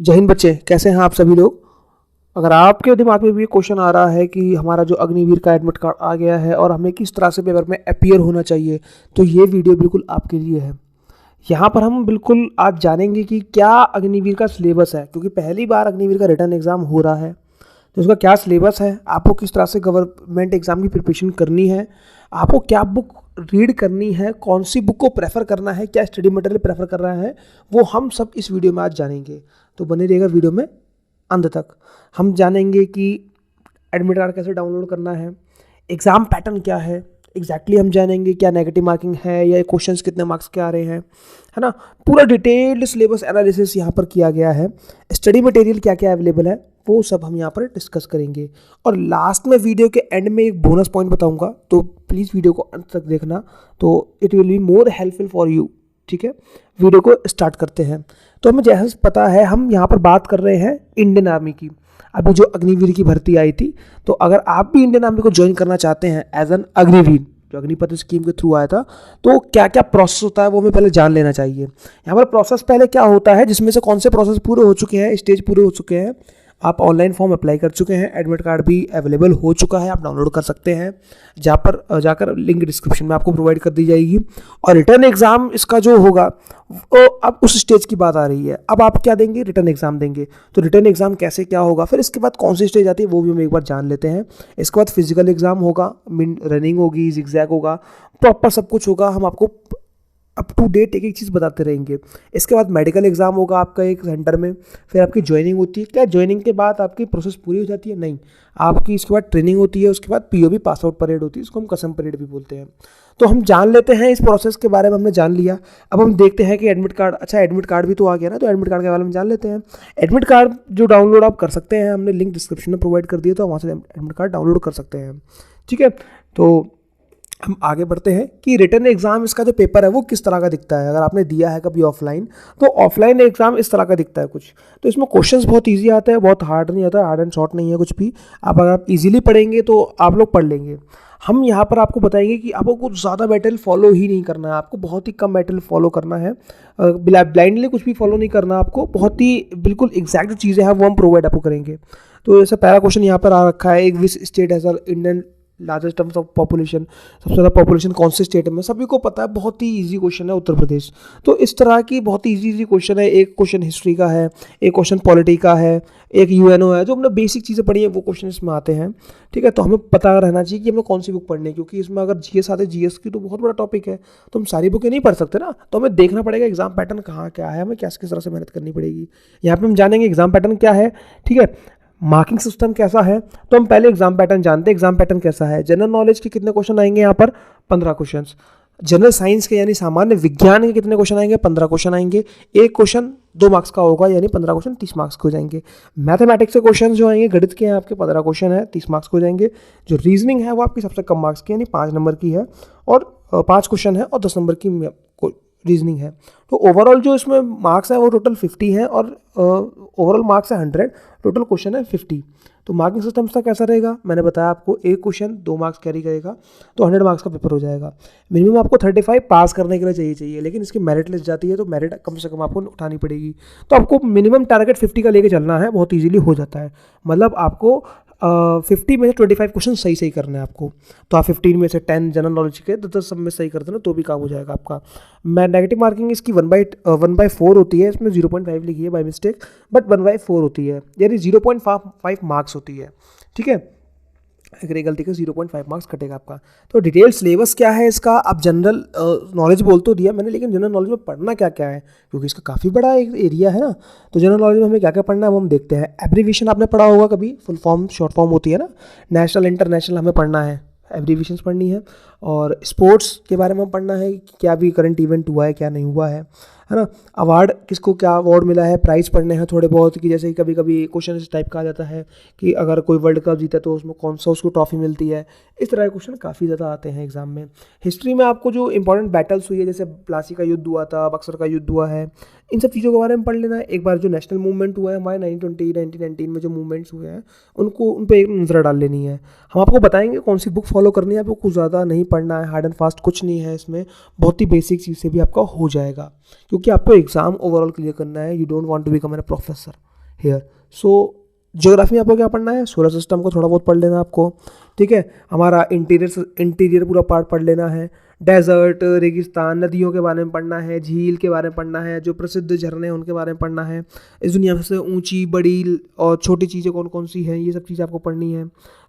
जय हिंद बच्चे, कैसे हैं आप सभी लोग। अगर आपके दिमाग में भी ये क्वेश्चन आ रहा है कि हमारा जो अग्निवीर का एडमिट कार्ड आ गया है और हमें किस तरह से पेपर में अपीयर होना चाहिए, तो ये वीडियो बिल्कुल आपके लिए है। यहाँ पर हम बिल्कुल आज जानेंगे कि क्या अग्निवीर का सिलेबस है, क्योंकि पहली बार अग्निवीर का रिटर्न एग्जाम हो रहा है। तो उसका क्या सिलेबस है, आपको किस तरह से गवर्नमेंट एग्जाम की प्रिपरेशन करनी है, आपको क्या बुक रीड करनी है, कौन सी बुक को प्रेफर करना है, क्या स्टडी मटेरियल प्रेफर करना है, वो हम सब इस वीडियो में आज जानेंगे। तो बने रहेगा वीडियो में अंत तक। हम जानेंगे कि एडमिट कार्ड कैसे डाउनलोड करना है, एग्ज़ाम पैटर्न क्या है एग्जैक्टली हम जानेंगे, क्या नेगेटिव मार्किंग है या क्वेश्चंस कितने मार्क्स के आ रहे हैं, है ना। पूरा डिटेल्ड सिलेबस एनालिसिस यहाँ पर किया गया है। स्टडी मटेरियल क्या क्या अवेलेबल है वो सब हम यहाँ पर डिस्कस करेंगे। और लास्ट में वीडियो के एंड में एक बोनस पॉइंट बताऊँगा, तो प्लीज़ वीडियो को अंत तक देखना, तो it will be more helpful for you. ठीक है, वीडियो को स्टार्ट करते हैं। तो हमें जैसे पता है, हम यहाँ पर बात कर रहे हैं इंडियन आर्मी की। अभी जो अग्निवीर की भर्ती आई थी, तो अगर आप भी इंडियन आर्मी को ज्वाइन करना चाहते हैं एज एन अग्निवीर, जो अग्निपथ स्कीम के थ्रू आया था, तो क्या क्या प्रोसेस होता है वो हमें पहले जान लेना चाहिए। यहाँ पर प्रोसेस पहले क्या होता है, जिसमें से कौन से प्रोसेस पूरे हो चुके हैं, स्टेज पूरे हो चुके हैं, आप ऑनलाइन फॉर्म अप्लाई कर चुके हैं, एडमिट कार्ड भी अवेलेबल हो चुका है, आप डाउनलोड कर सकते हैं। जहाँ पर जाकर लिंक डिस्क्रिप्शन में आपको प्रोवाइड कर दी जाएगी। और रिटर्न एग्ज़ाम इसका जो होगा, वो अब उस स्टेज की बात आ रही है। अब आप क्या देंगे, रिटर्न एग्ज़ाम देंगे। तो रिटर्न एग्ज़ाम कैसे क्या होगा, फिर इसके बाद कौन सी स्टेज आती है वो भी हम एक बार जान लेते हैं। इसके बाद फिजिकल एग्ज़ाम होगा, रनिंग होगी, जिगजैग होगा, प्रॉपर सब कुछ होगा। हम आपको अप टू डेट एक एक चीज़ बताते रहेंगे। इसके बाद मेडिकल एग्जाम होगा आपका एक सेंटर में, फिर आपकी ज्वाइनिंग होती है। क्या ज्वाइनिंग के बाद आपकी प्रोसेस पूरी हो जाती है? नहीं, आपकी इसके बाद ट्रेनिंग होती है, उसके बाद पीओबी पास आउट परेड होती है, इसको हम कसम परेड भी बोलते हैं। तो हम जान लेते हैं इस प्रोसेस के बारे में, हमने जान लिया। अब हम देखते हैं कि एडमिट कार्ड, अच्छा एडमिट कार्ड भी तो आ गया ना, तो एडमिट कार्ड के बारे में जान लेते हैं। एडमिट कार्ड जो डाउनलोड आप कर सकते हैं, हमने लिंक डिस्क्रिप्शन में प्रोवाइड कर दिया, तो वहाँ से एडमिट कार्ड डाउनलोड कर सकते हैं। ठीक है, तो हम आगे बढ़ते हैं कि रिटर्न एग्जाम इसका जो पेपर है वो किस तरह का दिखता है। अगर आपने दिया है कभी ऑफलाइन, तो ऑफलाइन एग्जाम इस तरह का दिखता है कुछ। तो इसमें क्वेश्चंस बहुत इजी आते हैं, बहुत हार्ड नहीं आता, हार्ड एंड शॉर्ट नहीं है कुछ भी। अगर आप इजीली पढ़ेंगे तो आप लोग पढ़ लेंगे। हम यहाँ पर आपको बताएंगे कि आपको कुछ ज़्यादा मटेरियल फॉलो ही नहीं करना है, आपको बहुत ही कम मटेरियल फॉलो करना है। ब्लाइंडली कुछ भी फॉलो नहीं करना आपको, बहुत ही बिल्कुल एग्जैक्ट जो चीज़ें हैं वो हम प्रोवाइड आपको करेंगे। तो जैसे पहला क्वेश्चन यहाँ पर आ रखा है, एक which state has Indian largest terms of population, सबसे ज़्यादा पॉपुलेशन कौन से स्टेट में, सभी को पता है। बहुत ही इजी क्वेश्चन है, उत्तर प्रदेश। तो इस तरह की बहुत ही इजी क्वेश्चन है। एक क्वेश्चन हिस्ट्री का है, एक क्वेश्चन पॉलिटी का है, एक यूएनओ है, जो हमने बेसिक चीज़ें पढ़ी है वो क्वेश्चन इसमें आते हैं। ठीक है, तो हमें पता रहना चाहिए कि हमें कौन सी बुक पढ़नी है, क्योंकि इसमें अगर जीएस आते, जीएस की तो बहुत बड़ा टॉपिक है, तो हम सारी बुकें नहीं पढ़ सकते ना। तो हमें देखना पड़ेगा एग्जाम पैटर्न कहाँ क्या है, हमें किस तरह से मेहनत करनी पड़ेगी। यहाँ पे हम जानेंगे एग्जाम पैटर्न क्या है। ठीक है, मार्किंग सिस्टम कैसा है, तो हम पहले एग्जाम पैटर्न जानते हैं। एग्जाम पैटर्न कैसा है, जनरल नॉलेज के कितने क्वेश्चन आएंगे यहाँ पर, 15 क्वेश्चन। जनरल साइंस के यानी सामान्य विज्ञान के कितने क्वेश्चन आएंगे, 15 क्वेश्चन आएंगे। एक क्वेश्चन 2 मार्क्स का होगा, यानी 15 क्वेश्चन 30 मार्क्स के हो जाएंगे। मैथमेटिक्स के क्वेश्चन जो आएंगे, गणित के हैं आपके 15 क्वेश्चन है, 30 मार्क्स के हो जाएंगे। जो रीजनिंग है वो आपकी सबसे कम मार्क्स की, यानी 5 नंबर की है, और 5 क्वेश्चन है और 10 नंबर की रीजनिंग है। तो ओवरऑल जो इसमें मार्क्स है वो टोटल 50 है, और ओवरऑल मार्क्स है 100, टोटल क्वेश्चन है 50। तो मार्किंग सिस्टम इसका कैसा रहेगा, मैंने बताया आपको, एक क्वेश्चन 2 मार्क्स कैरी करेगा, तो 100 मार्क्स का पेपर हो जाएगा। मिनिमम आपको 35 पास करने के लिए चाहिए, लेकिन इसकी मेरिट लिस्ट जाती है, तो मेरिट कम से कम आपको उठानी पड़ेगी। तो आपको मिनिमम टारगेट 50 का लेके चलना है, बहुत ईजिली हो जाता है। मतलब आपको 50 में से 25 क्वेश्चन सही करना है आपको। तो आप 15 में से 10 जनरल नॉलेज के, 10 सब में सही करते ना, तो भी काम हो जाएगा आपका। मैं नेगेटिव मार्किंग इसकी 1/4 होती है, इसमें 0.5 लिखी है बाय मिस्टेक, बट 1/4 होती है, यानी 0.5 मार्क्स होती है। ठीक है, अगर एक गलती का 0.5 मार्क्स कटेगा आपका। तो डिटेल सिलेबस क्या है इसका, अब जनरल नॉलेज बोल तो दिया मैंने, लेकिन जनरल नॉलेज में पढ़ना क्या क्या है, क्योंकि इसका काफ़ी बड़ा एक एरिया है ना। तो जनरल नॉलेज में हमें क्या क्या पढ़ना है वो हम देखते हैं। एब्रीविएशन आपने पढ़ा होगा कभी, फुल फॉर्म शॉर्ट फॉर्म होती है ना, नेशनल इंटरनेशनल हमें पढ़ना है, एब्रीविएशंस पढ़नी है। और स्पोर्ट्स के बारे में पढ़ना है कि क्या भी करंट इवेंट हुआ है, क्या नहीं हुआ है ना। अवार्ड, किसको क्या अवार्ड मिला है, प्राइज़ पढ़ने हैं थोड़े बहुत, कि जैसे कभी कभी क्वेश्चन इस टाइप का आ जाता है कि अगर कोई वर्ल्ड कप जीता तो उसमें कौन सा उसको ट्रॉफी मिलती है। इस तरह के क्वेश्चन काफ़ी ज़्यादा आते हैं एग्जाम में। हिस्ट्री में आपको जो इंपॉर्टेंट बैटल्स हुई है, जैसे प्लासी का युद्ध हुआ था, बक्सर का युद्ध हुआ है, इन सब चीज़ों के बारे में पढ़ लेना है। एक बार जो नेशनल मूवमेंट हुआ है हमारे 1919 में जो मूवमेंट्स हुए हैं, उन पर एक नज़र डाल लेनी है। हम आपको बताएंगे कौन सी बुक फॉलो करनी है, आपको कुछ ज़्यादा नहीं पढ़ना है, हार्ड एंड फास्ट कुछ नहीं है इसमें, बहुत ही बेसिक चीज़ से भी आपका हो जाएगा, क्योंकि आपको एग्जाम ओवरऑल क्लियर करना है। You don't want to become a professor. Here. So geography में आपको क्या पढ़ना है, सोलर सिस्टम को थोड़ा बहुत पढ़ लेना आपको, ठीक है। हमारा इंटीरियर पूरा पार्ट पढ़ लेना है, डेजर्ट, रेगिस्तान, नदियों के बारे में पढ़ना है, झील के बारे में पढ़ना है, जो प्रसिद्ध झरने हैं उनके बारे में पढ़ना है, इस दुनिया में सबसे ऊंची, बड़ी और छोटी चीज़ें कौन कौन सी हैं, ये सब चीज़ें आपको पढ़नी है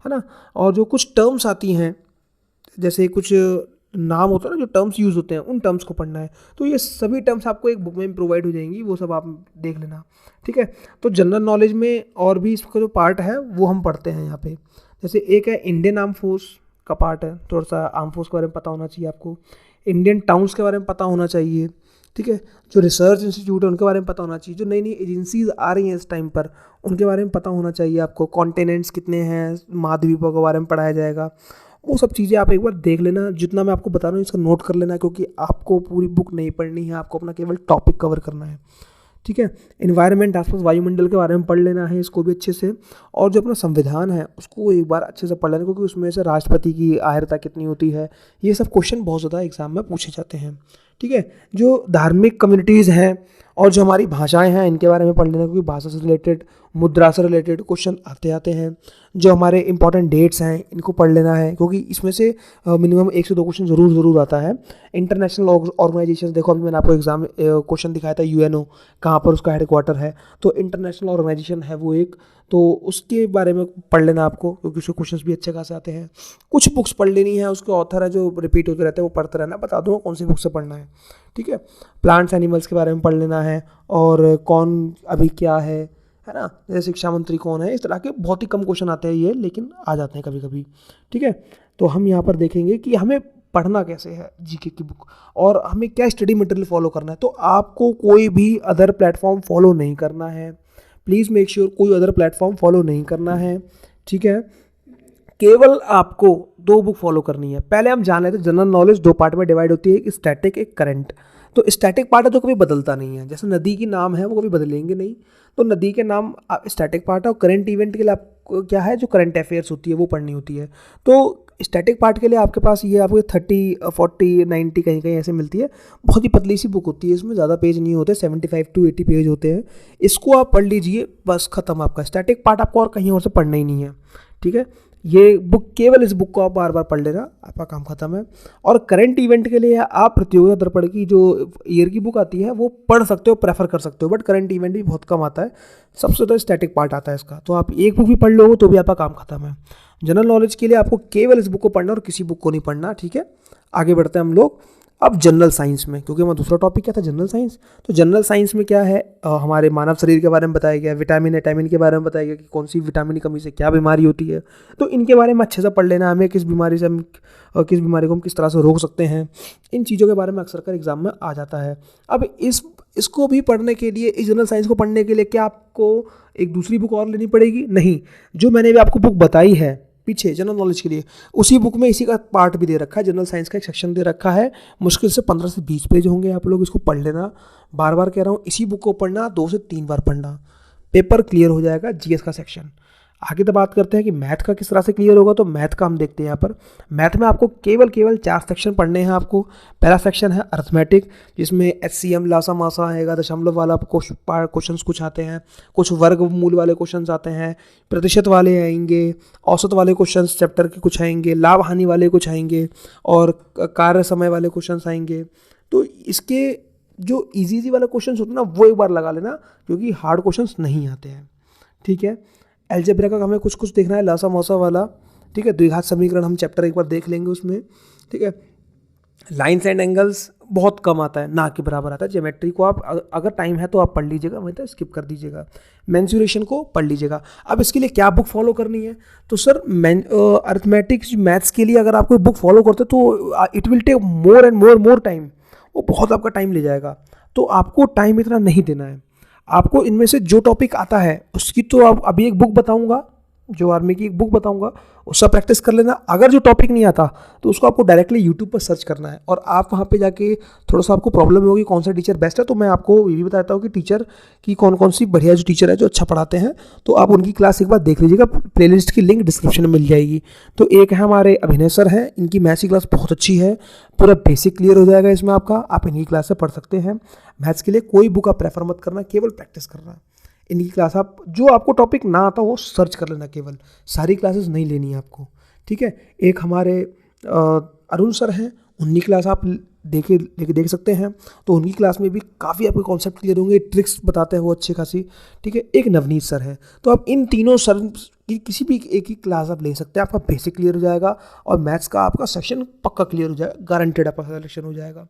ना। और जो कुछ टर्म्स आती हैं, जैसे कुछ नाम होता है ना, जो टर्म्स यूज़ होते हैं, उन टर्म्स को पढ़ना है। तो ये सभी टर्म्स आपको एक बुक में प्रोवाइड हो जाएंगी, वो सब आप देख लेना, ठीक है। तो जनरल नॉलेज में और भी इसका जो पार्ट है वो हम पढ़ते हैं यहाँ पे। जैसे एक है इंडियन आर्म फोर्स का पार्ट है, थोड़ा सा आर्म फोर्स के बारे में पता होना चाहिए आपको। इंडियन टाउन्स के बारे में पता होना चाहिए, ठीक है। जो रिसर्च इंस्टीट्यूट है उनके बारे में पता होना चाहिए। जो नई नई एजेंसीज आ रही हैं इस टाइम पर, उनके बारे में पता होना चाहिए आपको। कॉन्टिनेंट्स कितने हैं, महाद्वीपों के बारे में पढ़ाया जाएगा। वो सब चीज़ें आप एक बार देख लेना, जितना मैं आपको बता रहा हूँ इसका नोट कर लेना, क्योंकि आपको पूरी बुक नहीं पढ़नी है, आपको अपना केवल टॉपिक कवर करना है, ठीक है। एनवायरनमेंट, आसपास वायुमंडल के बारे में पढ़ लेना है इसको भी अच्छे से। और जो अपना संविधान है उसको एक बार अच्छे से पढ़ लेना, क्योंकि उसमें से राष्ट्रपति की आयरता कितनी होती है, ये सब क्वेश्चन बहुत ज़्यादा एग्जाम में पूछे जाते हैं, ठीक है। जो धार्मिक कम्युनिटीज़ हैं और जो हमारी भाषाएं हैं इनके बारे में पढ़ लेना, क्योंकि भाषा से रिलेटेड, मुद्रा से रिलेटेड क्वेश्चन आते हैं। जो हमारे इंपॉर्टेंट डेट्स हैं इनको पढ़ लेना है, क्योंकि इसमें से मिनिमम 1 से 2 क्वेश्चन ज़रूर आता है। इंटरनेशनल ऑर्गेनाइजेशन, देखो अभी मैंने आपको एग्जाम क्वेश्चन दिखाया था, यूएनओ कहाँ पर उसका हेडक्वार्टर है, तो इंटरनेशनल ऑर्गेनाइजेशन है वो एक, तो उसके बारे में पढ़ लेना आपको, क्योंकि उसके क्वेश्चंस भी अच्छे खासे आते हैं। कुछ बुक्स पढ़ लेनी है, उसके ऑथर है जो रिपीट होते रहते हैं, वो पढ़ते रहना, बता दूँगा कौन सी बुक से पढ़ना है, ठीक है। प्लांट्स एनिमल्स के बारे में पढ़ लेना है, और कौन अभी क्या है ना, जैसे शिक्षा मंत्री कौन है, इस तरह के बहुत ही कम क्वेश्चन आते हैं ये, लेकिन आ जाते हैं कभी कभी, ठीक है। तो हम यहाँ पर देखेंगे कि हमें पढ़ना कैसे है जीके की बुक, और हमें क्या स्टडी मटेरियल फॉलो करना है। तो आपको कोई भी अदर प्लेटफॉर्म फॉलो नहीं करना है, प्लीज़ मेक श्योर कोई अदर प्लेटफॉर्म फॉलो नहीं करना है, ठीक है। केवल आपको 2 बुक फॉलो करनी है। पहले हम जान लेते हैं, जनरल नॉलेज 2 पार्ट में डिवाइड होती है, एक स्टैटिक, एक करंट। तो स्टैटिक पार्ट है तो कभी बदलता नहीं है, जैसे नदी की नाम है वो कभी बदलेंगे नहीं, तो नदी के नाम स्टैटिक पार्ट है। और करंट इवेंट के लिए आपको क्या है, जो करंट अफेयर्स होती है वो पढ़नी होती है। तो स्टैटिक पार्ट के लिए आपके पास ये आपको 30, 40, 90 कहीं कहीं ऐसे मिलती है, बहुत ही पतली सी बुक होती है, इसमें ज़्यादा पेज नहीं होते, 75 to 80 पेज होते हैं। इसको आप पढ़ लीजिए, बस खत्म आपका स्टैटिक पार्ट, आपको और कहीं और से पढ़ना ही नहीं है, ठीक है। ये बुक, केवल इस बुक को आप बार बार पढ़ लेना, आपका काम खत्म है। और करंट इवेंट के लिए आप प्रतियोगिता दर्पण की जो ईयर की बुक आती है वो पढ़ सकते हो, प्रेफर कर सकते हो, बट करंट इवेंट भी बहुत कम आता है, सबसे तो स्टैटिक पार्ट आता है इसका। तो आप एक बुक भी पढ़ लो तो भी आपका काम खत्म है। जनरल नॉलेज के लिए आपको केवल इस बुक को पढ़ना और किसी बुक को नहीं पढ़ना, ठीक है। आगे बढ़ते हैं हम लोग अब जनरल साइंस में, क्योंकि हमारा दूसरा टॉपिक क्या था, जनरल साइंस। तो जनरल साइंस में क्या है, हमारे मानव शरीर के बारे में बताया गया, विटामिन एटामिन के बारे में बताया गया कि कौन सी विटामिन की कमी से क्या बीमारी होती है। तो इनके बारे में अच्छे से पढ़ लेना, हमें किस बीमारी को हम किस तरह से रोक सकते हैं, इन चीज़ों के बारे में अक्सर कर एग्जाम में आ जाता है। अब इसको भी पढ़ने के लिए, इस जनरल साइंस को पढ़ने के लिए क्या आपको एक दूसरी बुक और लेनी पड़ेगी? नहीं, जो मैंने भी आपको बुक बताई है पीछे जनरल नॉलेज के लिए, उसी बुक में इसी का पार्ट भी दे रखा है, जनरल साइंस का एक सेक्शन दे रखा है, मुश्किल से 15 से 20 पेज होंगे, आप लोग इसको पढ़ लेना। बार बार कह रहा हूँ, इसी बुक को पढ़ना, 2 से 3 बार पढ़ना, पेपर क्लियर हो जाएगा जीएस का सेक्शन। आगे तो बात करते हैं कि मैथ का किस तरह से क्लियर होगा। तो मैथ का हम देखते हैं यहाँ पर। मैथ में आपको केवल 4 सेक्शन पढ़ने हैं आपको। पहला सेक्शन है अर्थमेटिक, जिसमें एचसीएम, लासा मासा आएगा, दशमलव वाला क्वेश्चंस कुछ आते हैं, कुछ वर्गमूल वाले क्वेश्चंस आते हैं, प्रतिशत वाले आएंगे, औसत वाले क्वेश्चंस चैप्टर के कुछ आएंगे, लाभ हानि वाले कुछ आएंगे, और कार्य समय वाले क्वेश्चंस आएंगे। तो इसके जो इजी वाले क्वेश्चंस होते हैं ना, वो एक बार लगा लेना, क्योंकि हार्ड क्वेश्चंस नहीं आते हैं, ठीक है। अलजेब्रा का हमें कुछ देखना है, लासा मौसा वाला, ठीक है। द्विघात समीकरण हम चैप्टर एक बार देख लेंगे उसमें, ठीक है। लाइन्स एंड एंगल्स बहुत कम आता है, ना के बराबर आता है। ज्योमेट्री को आप अगर टाइम है तो आप पढ़ लीजिएगा, नहीं तो स्किप कर दीजिएगा। मेंसुरेशन को पढ़ लीजिएगा। अब इसके लिए क्या बुक फॉलो करनी है? तो सर अर्थमेटिक्स मैथ्स के लिए अगर आप कोई बुक फॉलो करते तो it will take more and more time, वो बहुत आपका टाइम ले जाएगा। तो आपको टाइम इतना नहीं देना है। आपको इनमें से जो टॉपिक आता है उसकी, तो आप अभी एक बुक बताऊंगा, जो आर्मी की एक बुक बताऊंगा, उसका प्रैक्टिस कर लेना। अगर जो टॉपिक नहीं आता तो उसको आपको डायरेक्टली यूट्यूब पर सर्च करना है, और आप वहाँ पे जाके थोड़ा सा आपको प्रॉब्लम होगी कौन सा टीचर बेस्ट है। तो मैं आपको ये भी बताता हूँ कि टीचर की कौन सी बढ़िया जो टीचर है जो अच्छा पढ़ाते हैं, तो आप उनकी क्लास एक बार देख लीजिएगा। प्लेलिस्ट की लिंक डिस्क्रिप्शन में मिल जाएगी। तो एक है हमारे अभिनय सर हैं, इनकी मैथ्स की क्लास बहुत अच्छी है, पूरा बेसिक क्लियर हो जाएगा इसमें आपका, आप इनकी क्लास से पढ़ सकते हैं। मैथ्स के लिए कोई बुक आप प्रेफर मत करना, केवल प्रैक्टिस करना। इनकी क्लास आप जो आपको टॉपिक ना आता वो सर्च कर लेना, केवल सारी क्लासेस नहीं लेनी है आपको, ठीक है। एक हमारे अरुण सर हैं, उनकी क्लास आप देख सकते हैं। तो उनकी क्लास में भी काफ़ी आपके कॉन्सेप्ट क्लियर होंगे, ट्रिक्स बताते हैं वो अच्छी खासी, ठीक है। एक नवनीत सर हैं, तो आप इन तीनों सर की किसी भी एक ही क्लास आप ले सकते हैं, आपका बेसिक क्लियर हो जाएगा और मैथ्स का आपका सेक्शन पक्का क्लियर हो जाएगा, गारंटेड आपका सिलेक्शन हो जाएगा,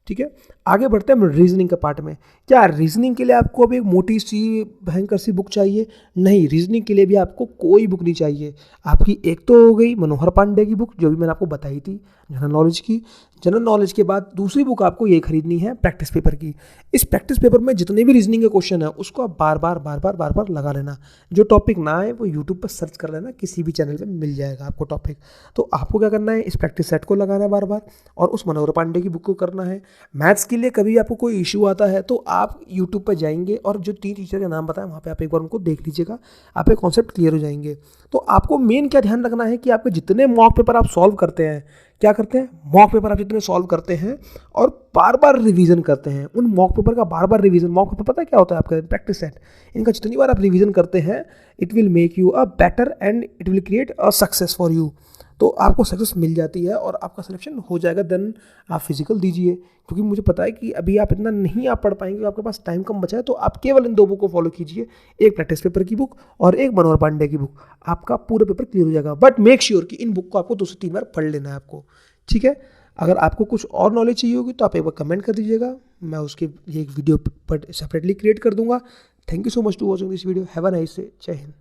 ठीक है। आगे बढ़ते हैं हम रीजनिंग के पार्ट में। क्या रीजनिंग के लिए आपको अभी एक मोटी सी भयंकर सी बुक चाहिए? नहीं, रीजनिंग के लिए भी आपको कोई बुक नहीं चाहिए। आपकी एक तो हो गई मनोहर पांडे की बुक, जो भी मैंने आपको बताई थी, जनरल नॉलेज की। जनरल नॉलेज के बाद दूसरी बुक आपको ये खरीदनी है प्रैक्टिस पेपर की। इस प्रैक्टिस पेपर में जितने भी रीजनिंग के क्वेश्चन है उसको आप बार बार लगा लेना। जो टॉपिक ना आए वो यूट्यूब पर सर्च कर लेना, किसी भी चैनल पे मिल जाएगा आपको टॉपिक। तो आपको क्या करना है, इस प्रैक्टिस सेट को लगाना है बार बार, और उस मनोहर पांडे की बुक को करना है। मैथ्स के लिए कभी आपको कोई इशू आता है तो आप यूट्यूब पर जाएंगे और जो 3 टीचर का नाम बताया वहाँ पे आप एक बार उनको देख लीजिएगा, आपके कॉन्सेप्ट क्लियर हो जाएंगे। तो आपको मेन क्या ध्यान रखना है कि आपके जितने मॉक पेपर आप सॉल्व करते हैं, क्या करते हैं, मॉक पेपर आप जितने सॉल्व करते हैं और बार बार रिवीजन करते हैं, उन मॉक पेपर का बार बार रिवीजन, मॉक पेपर पता है क्या होता है आपका प्रैक्टिस सेट, इनका जितनी बार आप रिवीजन करते हैं it will make you a better and it will create a success for you. तो आपको सक्सेस मिल जाती है और आपका सिलेक्शन हो जाएगा। देन आप फिजिकल दीजिए, क्योंकि मुझे पता है कि अभी आप इतना नहीं आप पढ़ पाएंगे, आपके पास टाइम कम बचा है। तो आप केवल इन 2 बुक को फॉलो कीजिए, एक प्रैक्टिस पेपर की बुक और एक मनोहर पांडे की बुक, आपका पूरा पेपर क्लियर हो जाएगा। बट मेक श्योर कि इन बुक को आपको 2 से 3 बार पढ़ लेना है आपको, ठीक है। अगर आपको कुछ और नॉलेज चाहिए होगी तो आप एक बार कमेंट कर दीजिएगा, मैं उसके लिए एक वीडियो पर सेपरेटली क्रिएट कर दूंगा। Thank you so much to watching this video. Have a nice day. जय हिंद।